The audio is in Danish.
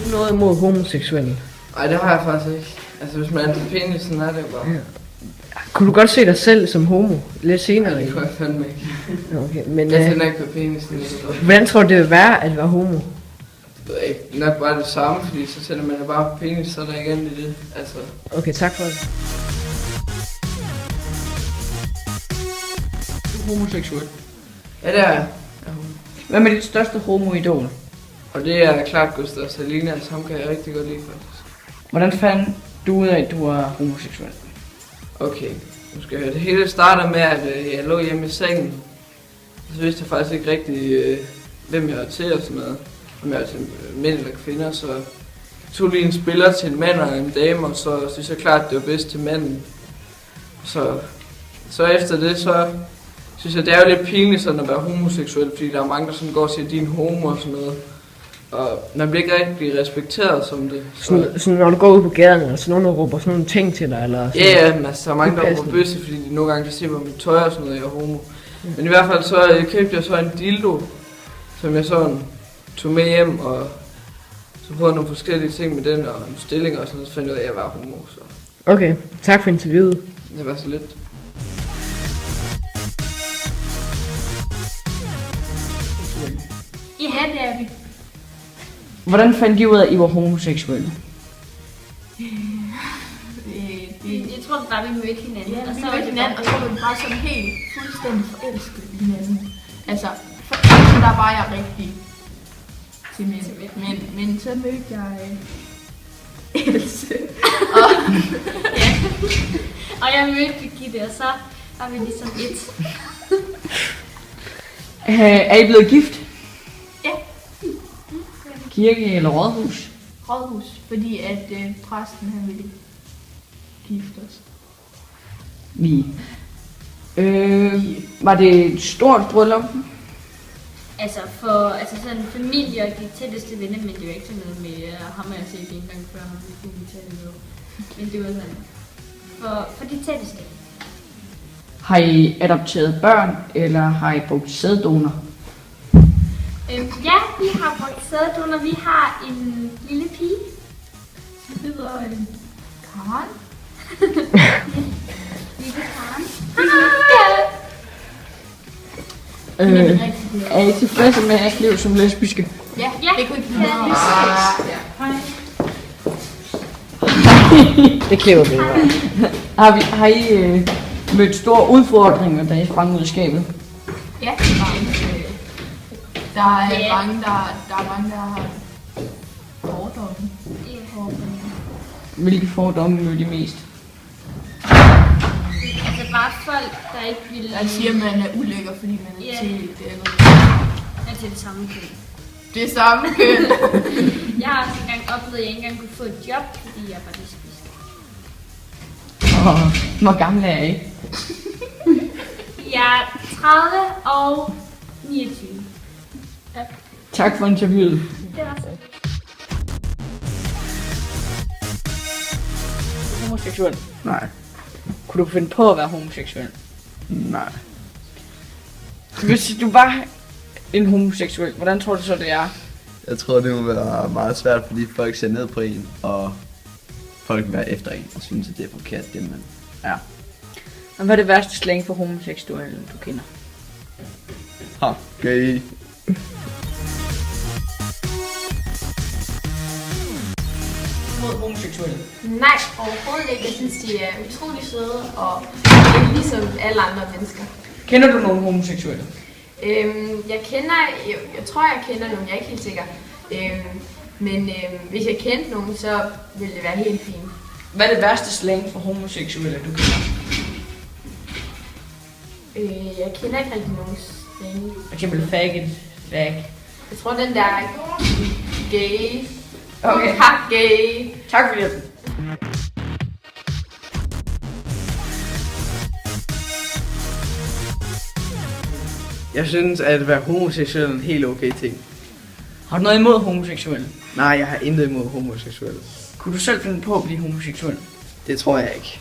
ikke noget imod homoseksuelle? Nej, det har jeg faktisk ikke. Altså, hvis man er til penis, så er det jo bare... Ja. Kunne du godt se dig selv som homo lidt senere? Nej, det kunne jeg fandme ikke. Okay, men Jeg tænder ikke på penisen. hvordan tror du det vil være at være homo? Det ved jeg ikke. Nok bare det samme, fordi så tænder man jo bare på penis, så er der ikke andet i det. Altså... Okay, tak for det. Du er homoseksuel. Ja, det er jeg. Jeg er homo. Hvad med dit største homoidol? Og det er klart Gustav Salinas, ham kan jeg rigtig godt lide faktisk. Hvordan fandt du ud af, at du er homoseksuel? Okay, nu skal jeg høre. Det hele starter med, at jeg lå hjemme i sengen. Så vidste jeg faktisk ikke rigtig, hvem jeg var til og sådan noget. Om jeg var til mænd eller kvinder, så jeg tog lige en spiller til en mand og en dame, og så synes jeg klart, at det var bedst til manden. Så efter det, så synes jeg, det er jo lidt pinligt sådan at være homoseksuel, fordi der er mange, der sådan går og siger, at de er en homo og sådan noget. Og man bliver ikke rigtig respekteret som det. Så når du går ud på gaden, eller så nogen der råber sådan nogle ting til dig, eller sådan. Ja, men altså, der er mange, der råber bøsse, fordi de nogle gange kan se på mit tøj og sådan noget, jeg er homo. Ja. Men i hvert fald så købte jeg så en dildo, som jeg sådan tog med hjem, og så prøvede nogle forskellige ting med den, og en stilling og sådan noget, så fandt jeg ud af, at jeg var homo. Så Okay, tak for interviewet. det var så lidt. Ja, det er vi. Hvordan fandt de ud af, at I var homoseksuelle? Jeg tror bare, vi mødte hinanden. Ja, og vi så var mødte det hinanden, og bare... så var vi bare sådan helt fuldstændig forelsket i hinanden. Altså, for der var jeg rigtig til mænd. Men så mødte jeg Else. Og jeg mødte Birgitte, og så var vi ligesom et. Er I blevet gift? Ja. Kirke eller rådhus? Rådhus, fordi at præsten han ville gifte os. Vi. Var det et stort bryllup? Altså for sådan familie og de tætteste venner, men det var ikke sådan noget med ham og jeg set en gang før, ham vi kunne tale med. Men det var sådan for de tætteste. Har I adopteret børn, eller har I brugt sæddonor? Ja, vi har brugt sæddonor. Vi har en lille pige. Det hedder Karen. Lille Karen. Er I tilfredse med at leve som lesbiske? Ja, Ja, det kunne ikke ja, blive Det klæver vi jo. Har I mødt store udfordringer, da I sprang ud af skabet? Ja, der er mange, der har fordomme. Hvilke fordomme mødte I mest? Altså bare folk, der ikke vil... Der siger, at man er ulækker, fordi man er til det eller Altså det samme køn. det samme køn. Jeg har også engang oplevet, at jeg ikke engang kunne få et job, fordi jeg var lesbisk. Og hvor gamle er I? Jeg er 30 og 29. Ja, Tak for interviewet. det var så. Homoseksuel? Nej. Kunne du finde på at være homoseksuel? Nej. Hvis du var en homoseksuel, hvordan tror du så, det er? Jeg tror, det må være meget svært, fordi folk ser ned på en, og folk vil være efter en, og synes, at det er forkert, det man er. Og hvad er det værste slang for homoseksuelle, du kender? Ha, gay. Mod homoseksuelle? Nej, overhovedet ikke. Jeg synes, de er utrolig søde og ligesom alle andre mennesker. Kender du nogen homoseksuelle? Jeg tror, jeg kender nogen. Jeg er ikke helt sikker. Men hvis jeg kendte nogen, så ville det være helt fint. Hvad er det værste slang for homoseksuelle, du kender? Jeg kender ikke rigtig nogen slang. For eksempel faggot, fag. Jeg tror, den der er gay. Okay. Ha, gay. Tak for hjælpen. Jeg synes, at være homoseksuel er en helt okay ting. Har du noget imod homoseksuelle? Nej, jeg har intet imod homoseksuelle. Kunne du selv finde på at blive homoseksuel? Det tror jeg ikke.